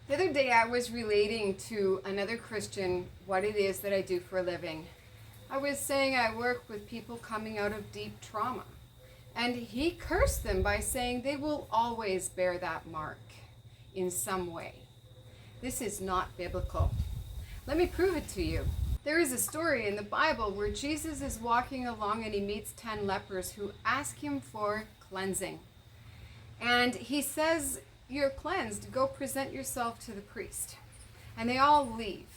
The other day I was relating to another Christian what it is that I do for a living. I was saying I work with people coming out of deep trauma. And he cursed them by saying they will always bear that mark in some way. This is not biblical. Let me prove it to you. There is a story in the Bible where Jesus is walking along and he meets 10 lepers who ask him for cleansing. And he says, "You're cleansed, go present yourself to the priest." And they all leave.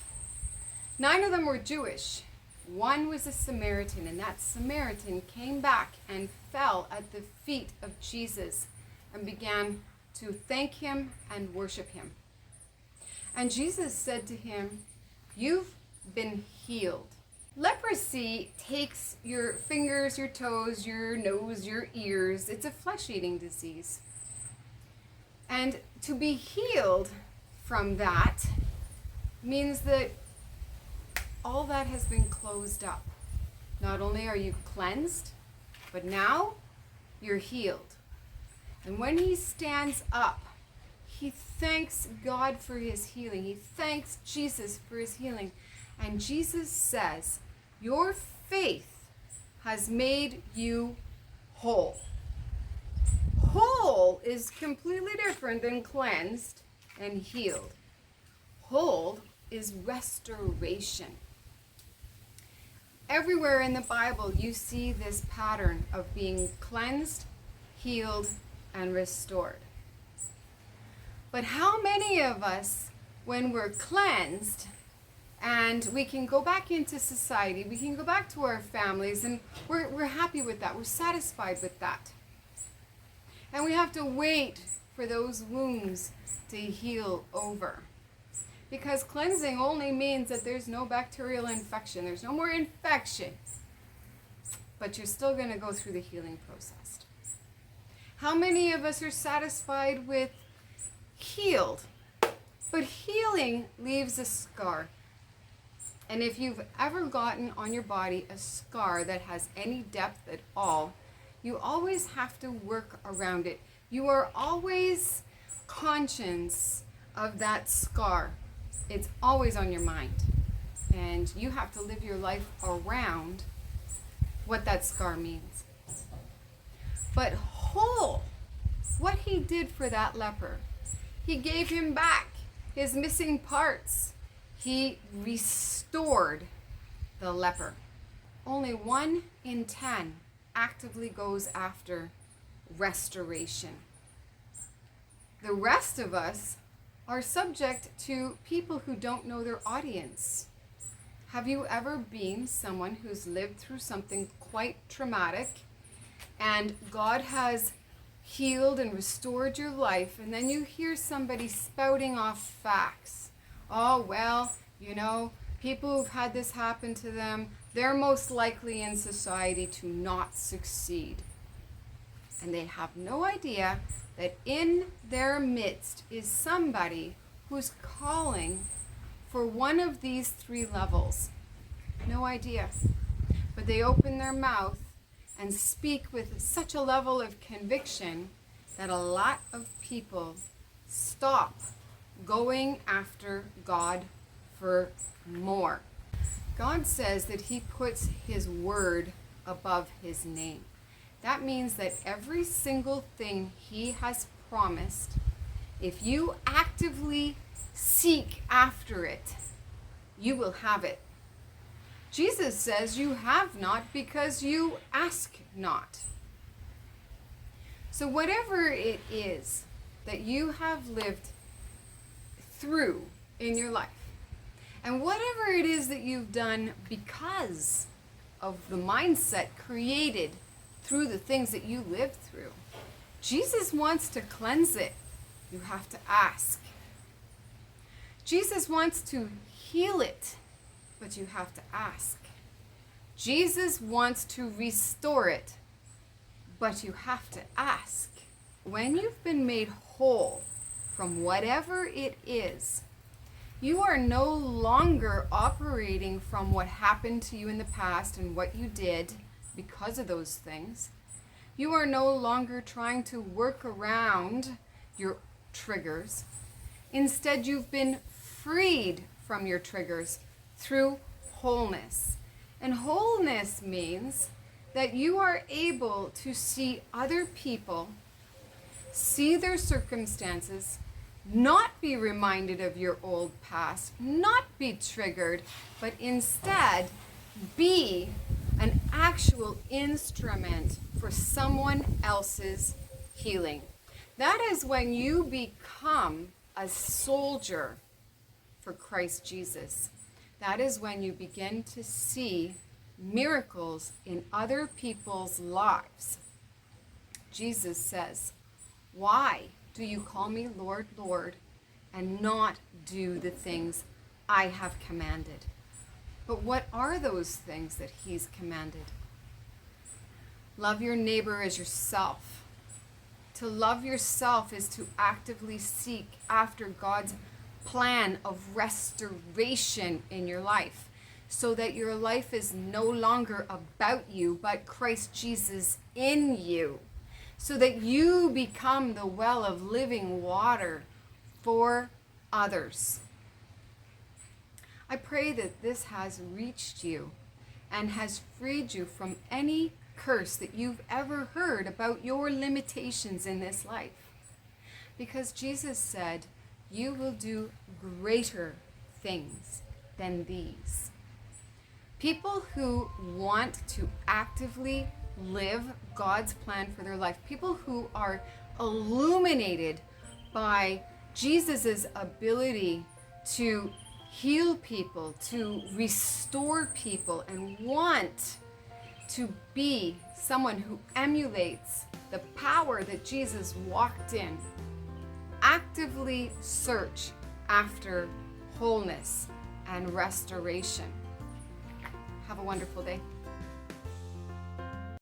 9 of them were Jewish. 1 was a Samaritan, and that Samaritan came back and fell at the feet of Jesus and began to thank him and worship him. And Jesus said to him, "You've been healed." Leprosy takes your fingers, your toes, your nose, your ears. It's a flesh-eating disease. And to be healed from that means that all that has been closed up. Not only are you cleansed, but now you're healed. And when he stands up, he thanks God for his healing. He thanks Jesus for his healing. And Jesus says, "Your faith has made you whole." Whole is completely different than cleansed and healed. Whole is restoration. Everywhere in the Bible you see this pattern of being cleansed, healed, and restored. But how many of us, when we're cleansed, and we can go back into society, we can go back to our families, and we're happy with that, we're satisfied with that. And we have to wait for those wounds to heal over. Because cleansing only means that there's no bacterial infection. There's no more infection. But you're still going to go through the healing process. How many of us are satisfied with healed? But healing leaves a scar. And if you've ever gotten on your body a scar that has any depth at all, you always have to work around it. You are always conscious of that scar. It's always on your mind. And you have to live your life around what that scar means. But whole, what he did for that leper, he gave him back his missing parts. He restored the leper. Only 1 in 10 actively goes after restoration. The rest of us are subject to people who don't know their audience. Have you ever been someone who's lived through something quite traumatic and God has healed and restored your life, and then you hear somebody spouting off facts? Oh, well, people who've had this happen to them, they're most likely in society to not succeed. And they have no idea that in their midst is somebody who's calling for one of these 3 levels. No idea. But they open their mouth and speak with such a level of conviction that a lot of people stop going after God for more. God says that he puts his word above his name. That means that every single thing he has promised, if you actively seek after it, you will have it. Jesus says you have not because you ask not. So whatever it is that you have lived through in your life, and whatever it is that you've done because of the mindset created through the things that you lived through, Jesus wants to cleanse it. You have to ask. Jesus wants to heal it, but you have to ask. Jesus wants to restore it, but you have to ask. When you've been made whole from whatever it is, you are no longer operating from what happened to you in the past and what you did because of those things. You are no longer trying to work around your triggers. Instead, you've been freed from your triggers through wholeness. And wholeness means that you are able to see other people, see their circumstances, not be reminded of your old past, not be triggered, but instead be an actual instrument for someone else's healing. That is when you become a soldier for Christ Jesus. That is when you begin to see miracles in other people's lives. Jesus says, "Why do you call me Lord, Lord, and not do the things I have commanded?" But what are those things that he's commanded? Love your neighbor as yourself. To love yourself is to actively seek after God's plan of restoration in your life, so that your life is no longer about you, but Christ Jesus in you, so that you become the well of living water for others. I pray that this has reached you and has freed you from any curse that you've ever heard about your limitations in this life. Because Jesus said, "You will do greater things than these." People who want to actively live God's plan for their life, people who are illuminated by Jesus's ability to heal people, to restore people, and want to be someone who emulates the power that Jesus walked in, actively search after wholeness and restoration. Have a wonderful day.